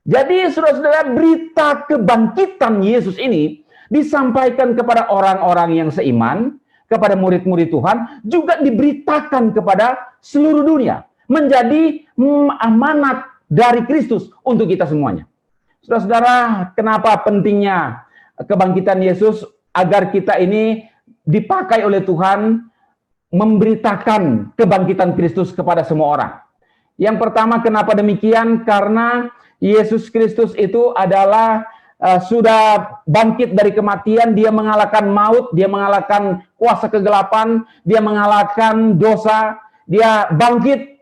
Jadi, saudara-saudara, berita kebangkitan Yesus ini disampaikan kepada orang-orang yang seiman, kepada murid-murid Tuhan, juga diberitakan kepada seluruh dunia. Menjadi amanat dari Kristus untuk kita semuanya. Saudara-saudara, kenapa pentingnya kebangkitan Yesus? Agar kita ini dipakai oleh Tuhan memberitakan kebangkitan Kristus kepada semua orang. Yang pertama, kenapa demikian? Karena Yesus Kristus itu adalah sudah bangkit dari kematian. Dia mengalahkan maut, dia mengalahkan kuasa kegelapan, dia mengalahkan dosa, dia bangkit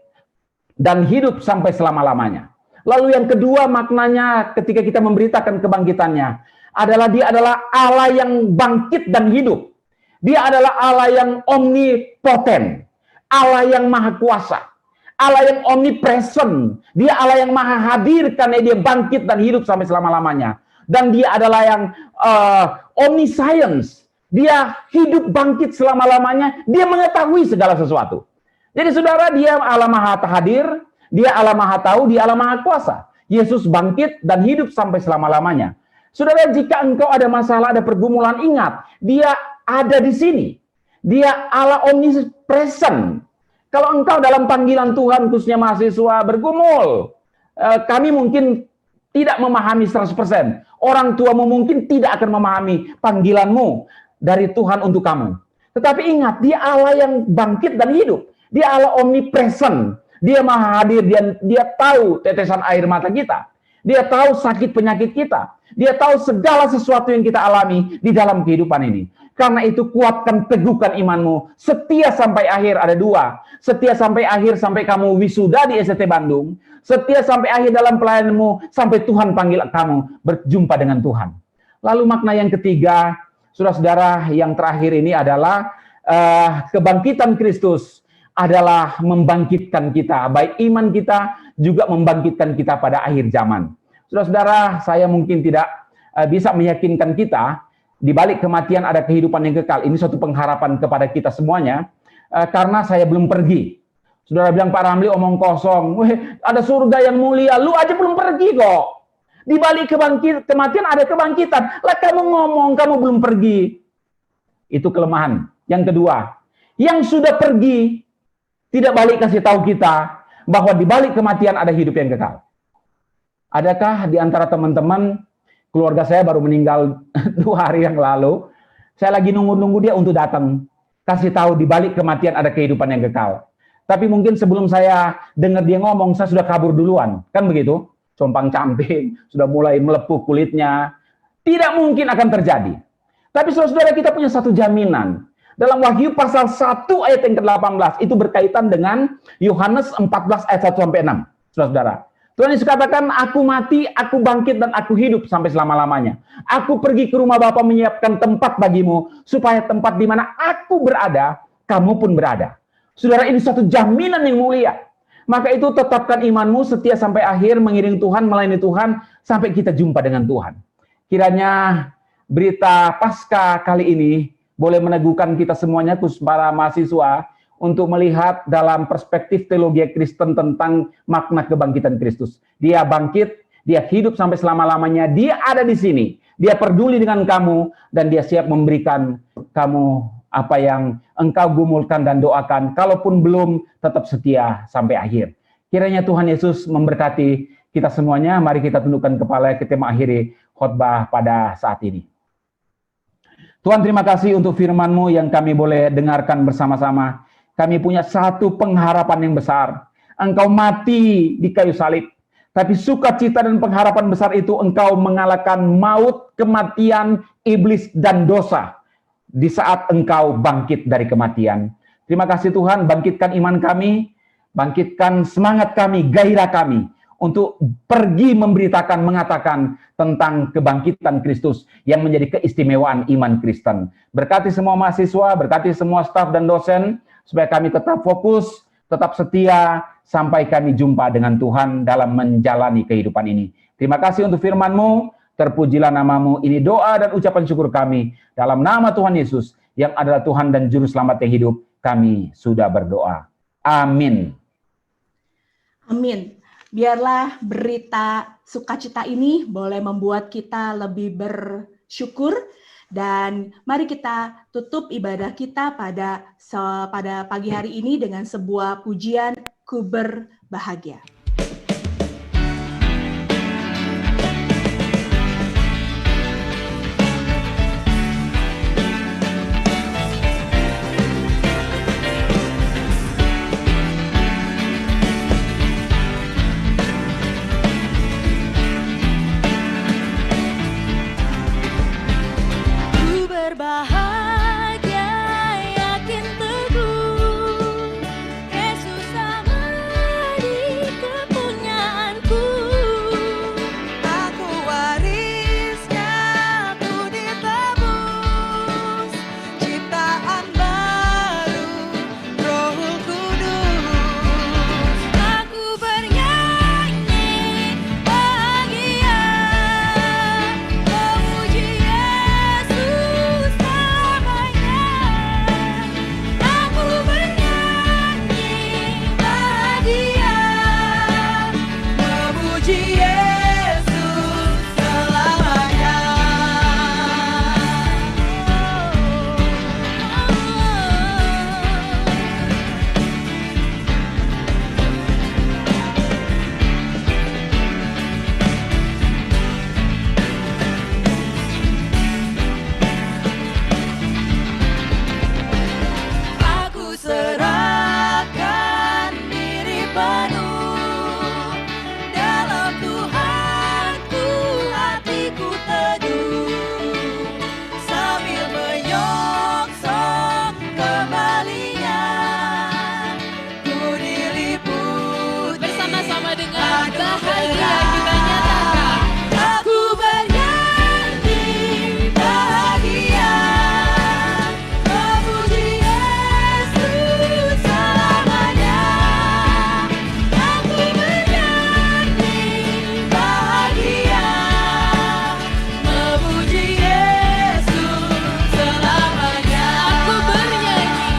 dan hidup sampai selama-lamanya. Lalu yang kedua maknanya ketika kita memberitakan kebangkitannya adalah dia adalah Allah yang bangkit dan hidup. Dia adalah Allah yang omnipoten, Allah yang maha kuasa, Allah yang omnipresent. Dia Allah yang maha hadir karena dia bangkit dan hidup sampai selama-lamanya. Dan dia adalah yang omniscience. Dia hidup bangkit selama-lamanya. Dia mengetahui segala sesuatu. Jadi saudara, dia Allah maha hadir, dia Allah maha tahu, dia Allah maha kuasa. Yesus bangkit dan hidup sampai selama-lamanya. Saudara, jika engkau ada masalah, ada pergumulan, ingat, dia ada di sini. Dia Allah omnipresent. Kalau engkau dalam panggilan Tuhan, khususnya mahasiswa bergumul, kami mungkin tidak memahami 100%. Orang tuamu mungkin tidak akan memahami panggilanmu dari Tuhan untuk kamu. Tetapi ingat, dia Allah yang bangkit dan hidup. Dia Allah omnipresent. Dia maha hadir, dia tahu tetesan air mata kita. Dia tahu sakit penyakit kita. Dia tahu segala sesuatu yang kita alami di dalam kehidupan ini. Karena itu kuatkan, teguhkan imanmu. Setia sampai akhir, ada dua. Setia sampai akhir, sampai kamu wisuda di STT Bandung. Setia sampai akhir dalam pelayananmu, sampai Tuhan panggil kamu berjumpa dengan Tuhan. Lalu makna yang ketiga, saudara-saudara, yang terakhir ini adalah kebangkitan Kristus adalah membangkitkan kita. Baik iman kita, juga membangkitkan kita pada akhir zaman. Saudara-saudara, saya mungkin tidak bisa meyakinkan kita, di balik kematian ada kehidupan yang kekal. Ini suatu pengharapan kepada kita semuanya, karena saya belum pergi. Saudara bilang, Pak Ramli omong kosong. Ada surga yang mulia, lu aja belum pergi kok. Di balik kematian ada kebangkitan. Lah kamu ngomong, kamu belum pergi. Itu kelemahan. Yang kedua, yang sudah pergi, tidak balik kasih tahu kita, bahwa di balik kematian ada hidup yang kekal. Adakah di antara teman-teman, keluarga saya baru meninggal 2 hari yang lalu, saya lagi nunggu-nunggu dia untuk datang. Kasih tahu di balik kematian ada kehidupan yang kekal. Tapi mungkin sebelum saya dengar dia ngomong, saya sudah kabur duluan. Kan begitu? Compang-camping, sudah mulai melepuh kulitnya. Tidak mungkin akan terjadi. Tapi saudara-saudara, kita punya satu jaminan. Dalam Wahyu pasal 1 ayat yang ke-18, itu berkaitan dengan Yohanes 14 ayat 1-6. Saudara-saudara, Tuhan Yesus katakan, aku mati, aku bangkit, dan aku hidup sampai selama-lamanya. Aku pergi ke rumah Bapa menyiapkan tempat bagimu, supaya tempat di mana aku berada, kamu pun berada. Saudara, ini satu jaminan yang mulia. Maka itu tetapkan imanmu, setia sampai akhir, mengiring Tuhan, melayani Tuhan, sampai kita jumpa dengan Tuhan. Kiranya berita Paskah kali ini boleh meneguhkan kita semuanya, khusus para mahasiswa, untuk melihat dalam perspektif teologi Kristen tentang makna kebangkitan Kristus. Dia bangkit, dia hidup sampai selama-lamanya, dia ada di sini, dia peduli dengan kamu, dan dia siap memberikan kamu apa yang engkau gumulkan dan doakan. Kalaupun belum, tetap setia sampai akhir. Kiranya Tuhan Yesus memberkati kita semuanya. Mari kita tundukkan kepala, kita mengakhiri khotbah pada saat ini. Tuhan, terima kasih untuk firman-Mu yang kami boleh dengarkan bersama-sama. Kami punya satu pengharapan yang besar. Engkau mati di kayu salib. Tapi sukacita dan pengharapan besar itu, Engkau mengalahkan maut, kematian, iblis, dan dosa. Di saat Engkau bangkit dari kematian. Terima kasih Tuhan, bangkitkan iman kami, bangkitkan semangat kami, gairah kami, untuk pergi memberitakan, mengatakan tentang kebangkitan Kristus yang menjadi keistimewaan iman Kristen. Berkati semua mahasiswa, berkati semua staf dan dosen, supaya kami tetap fokus, tetap setia, sampai kami jumpa dengan Tuhan dalam menjalani kehidupan ini. Terima kasih untuk firman-Mu, terpujilah nama-Mu. Ini doa dan ucapan syukur kami. Dalam nama Tuhan Yesus, yang adalah Tuhan dan Juru Selamat yang hidup, kami sudah berdoa. Amin. Amin. Biarlah berita sukacita ini boleh membuat kita lebih bersyukur, dan mari kita tutup ibadah kita pada pagi hari ini dengan sebuah pujian, Ku Berbahagia. Berbahagia, yakin teguh, Yesus sama di kepunyaanku. Aku warisnya, ku ditebus, ciptaan baru, Roh Kudus. Aku bernyanyi bahagia, memuji Yesus selamanya. Aku bernyanyi bahagia, memuji Yesus selamanya. Aku serahkan diri penuh, dalam Tuhanku hatiku teduh, sambil menyongsong kembalinya, ku diliputi bersama-sama dengan bahagia kita nyatakan. Aku bernyanyi bahagia, memuji Yesus selamanya. Aku bernyanyi bahagia, memuji Yesus selamanya. Aku bernyanyi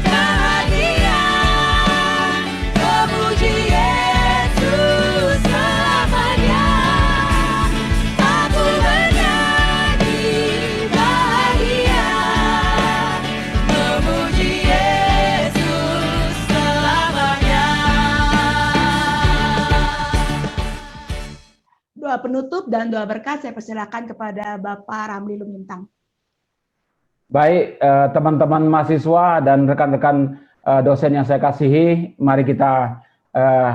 bahagia, memuji Yesus selamanya. Aku bernyanyi bahagia, memuji Yesus selamanya. Doa penutup dan doa berkat saya persilakan kepada Bapak Ramli Lumintang. Baik, teman-teman mahasiswa dan rekan-rekan dosen yang saya kasihi, mari kita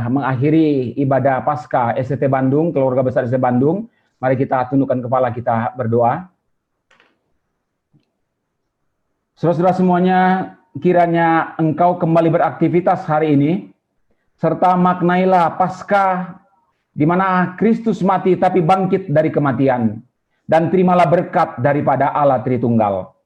mengakhiri ibadah Paskah STT Bandung, keluarga besar STT Bandung. Mari kita tundukkan kepala, kita berdoa. Saudara-saudara semuanya, kiranya engkau kembali beraktivitas hari ini, serta maknailah Paskah di mana Kristus mati tapi bangkit dari kematian, dan terimalah berkat daripada Allah Tritunggal.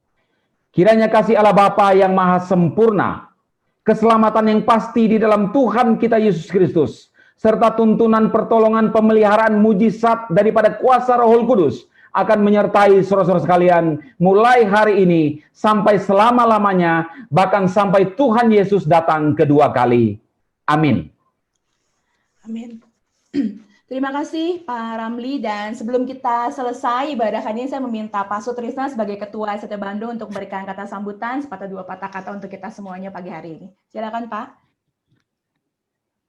Kiranya kasih Allah Bapa yang maha sempurna, keselamatan yang pasti di dalam Tuhan kita Yesus Kristus, serta tuntunan pertolongan pemeliharaan mujizat daripada kuasa Roh Kudus akan menyertai saudara-saudara sekalian mulai hari ini sampai selama-lamanya, bahkan sampai Tuhan Yesus datang kedua kali. Amin. Amin. Terima kasih Pak Ramli, dan sebelum kita selesai ibadah kali ini saya meminta Pak Sutrisna sebagai Ketua STT Bandung untuk memberikan kata sambutan sepatah dua patah kata untuk kita semuanya pagi hari ini. Silakan Pak.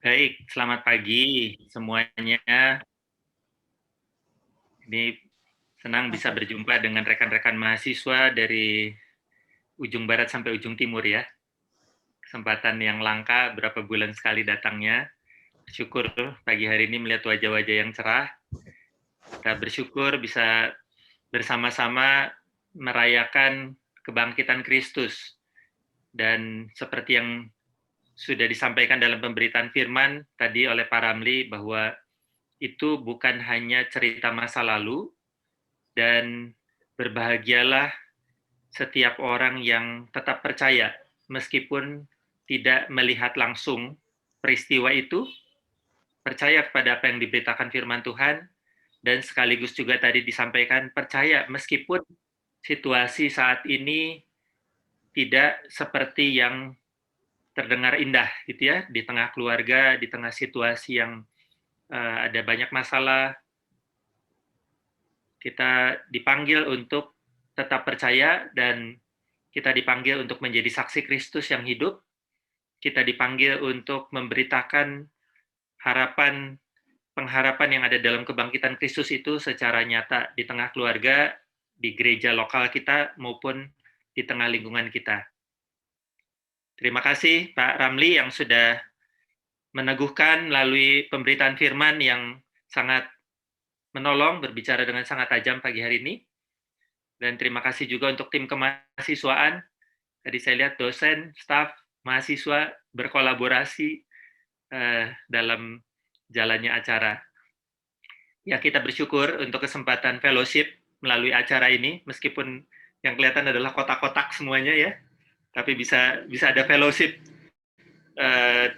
Baik, selamat pagi semuanya. Ini senang bisa berjumpa dengan rekan-rekan mahasiswa dari ujung barat sampai ujung timur ya. Kesempatan yang langka, berapa bulan sekali datangnya. Syukur pagi hari ini melihat wajah-wajah yang cerah. Kita bersyukur bisa bersama-sama merayakan kebangkitan Kristus. Dan seperti yang sudah disampaikan dalam pemberitaan firman tadi oleh Pak Ramli bahwa itu bukan hanya cerita masa lalu, dan berbahagialah setiap orang yang tetap percaya meskipun tidak melihat langsung peristiwa itu, percaya kepada apa yang diberitakan firman Tuhan, dan sekaligus juga tadi disampaikan percaya meskipun situasi saat ini tidak seperti yang terdengar indah gitu ya, di tengah keluarga, di tengah situasi yang ada banyak masalah, kita dipanggil untuk tetap percaya, dan kita dipanggil untuk menjadi saksi Kristus yang hidup. Kita dipanggil untuk memberitakan harapan, pengharapan yang ada dalam kebangkitan Kristus itu secara nyata di tengah keluarga, di gereja lokal kita, maupun di tengah lingkungan kita. Terima kasih Pak Ramli yang sudah meneguhkan melalui pemberitaan firman yang sangat menolong, berbicara dengan sangat tajam pagi hari ini. Dan terima kasih juga untuk tim kemahasiswaan. Tadi saya lihat dosen, staf, mahasiswa berkolaborasi dalam jalannya acara. Ya, kita bersyukur untuk kesempatan fellowship melalui acara ini, meskipun yang kelihatan adalah kotak-kotak semuanya ya, tapi bisa ada fellowship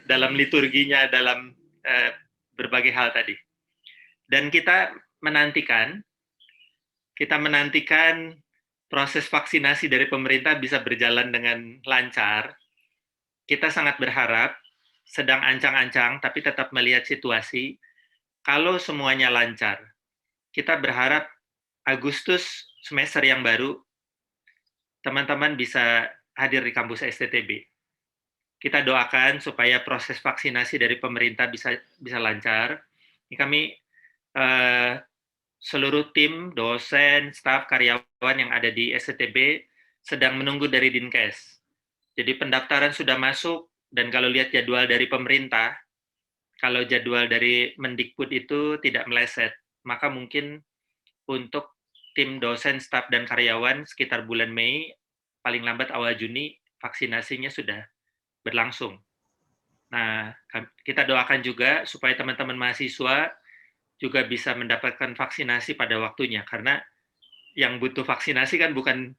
dalam liturginya, dalam berbagai hal tadi. Dan kita menantikan proses vaksinasi dari pemerintah bisa berjalan dengan lancar. Kita sangat berharap, sedang ancang-ancang, tapi tetap melihat situasi. Kalau semuanya lancar, kita berharap Agustus semester yang baru, teman-teman bisa hadir di kampus STTB. Kita doakan supaya proses vaksinasi dari pemerintah bisa lancar. Ini kami seluruh tim, dosen, staf, karyawan yang ada di STTB sedang menunggu dari Dinkes. Jadi pendaftaran sudah masuk, dan kalau lihat jadwal dari pemerintah, kalau jadwal dari Mendikbud itu tidak meleset, maka mungkin untuk tim dosen, staf, dan karyawan sekitar bulan Mei, paling lambat awal Juni, vaksinasinya sudah berlangsung. Nah, kita doakan juga supaya teman-teman mahasiswa juga bisa mendapatkan vaksinasi pada waktunya, karena yang butuh vaksinasi kan bukan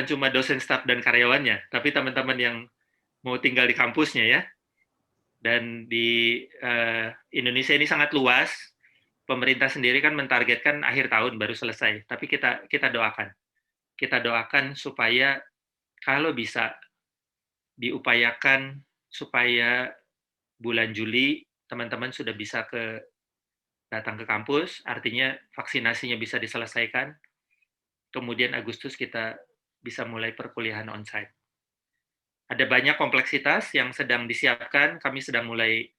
cuma dosen, staf, dan karyawannya, tapi teman-teman yang mau tinggal di kampusnya ya. Dan di Indonesia ini sangat luas, pemerintah sendiri kan mentargetkan akhir tahun baru selesai, tapi kita doakan supaya kalau bisa diupayakan supaya bulan Juli teman-teman sudah bisa datang ke kampus, artinya vaksinasinya bisa diselesaikan, kemudian Agustus kita bisa mulai perkuliahan onsite. Ada banyak kompleksitas yang sedang disiapkan, kami sedang mulai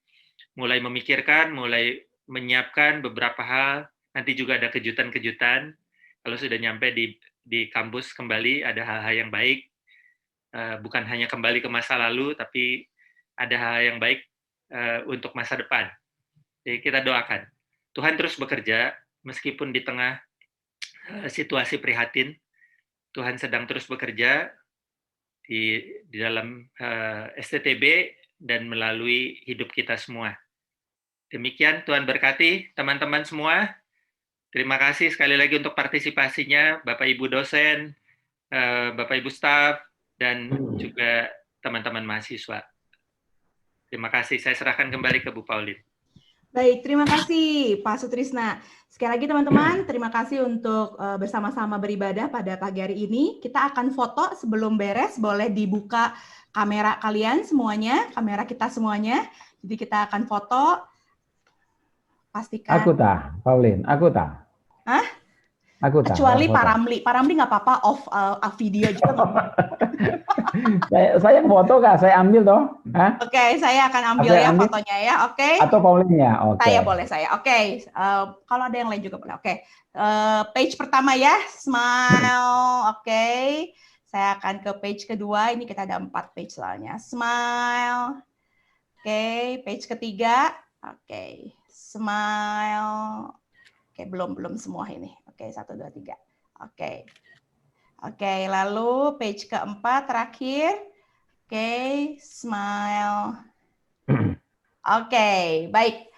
memikirkan, mulai menyiapkan beberapa hal, nanti juga ada kejutan-kejutan, kalau sudah nyampe di kampus kembali, ada hal-hal yang baik, bukan hanya kembali ke masa lalu, tapi ada hal yang baik untuk masa depan. Jadi kita doakan. Tuhan terus bekerja, meskipun di tengah situasi prihatin, Tuhan sedang terus bekerja di dalam STTB dan melalui hidup kita semua. Demikian, Tuhan berkati teman-teman semua. Terima kasih sekali lagi untuk partisipasinya, Bapak Ibu dosen, Bapak Ibu staf, dan juga teman-teman mahasiswa. Terima kasih, saya serahkan kembali ke Bu Pauline. Baik, terima kasih Pak Sutrisna. Sekali lagi teman-teman, terima kasih untuk bersama-sama beribadah pada pagi hari ini. Kita akan foto sebelum beres, boleh dibuka kamera kalian semuanya, kamera kita semuanya. Jadi kita akan foto, pastikan. Aku tak, Pauline, aku tak. Hah? Aku tak. Kecuali Pak Ramli nggak apa-apa off video juga. saya foto Kak, saya ambil toh. Oke, saya akan ambil fotonya ya, oke. Atau Pauline-nya, oke. Saya, oke. Kalau ada yang lain juga boleh, oke. Page pertama ya, smile, oke. Saya akan ke page kedua, ini kita ada 4 page soalnya. Smile, oke. Page ketiga, oke. Smile, oke, belum semua ini. Oke, 1, 2, 3. Oke. Oke, lalu page keempat terakhir. Oke, smile. Oke, baik.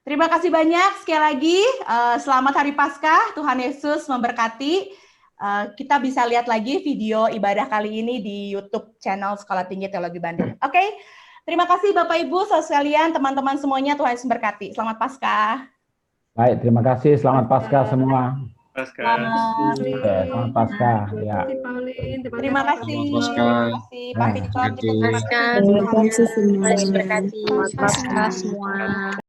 Terima kasih banyak sekali lagi. Selamat Hari Paskah. Tuhan Yesus memberkati. Kita bisa lihat lagi video ibadah kali ini di YouTube channel Sekolah Tinggi Teologi Bandung. Oke, terima kasih Bapak Ibu, saudara sekalian, teman-teman semuanya. Tuhan Yesus memberkati. Selamat Paskah. Baik, terima kasih. Selamat Paskah semua. Selamat Paskah. Ya. Terima kasih. Terima kasih Pak Victor. Terima kasih semua. Selamat Paskah semua.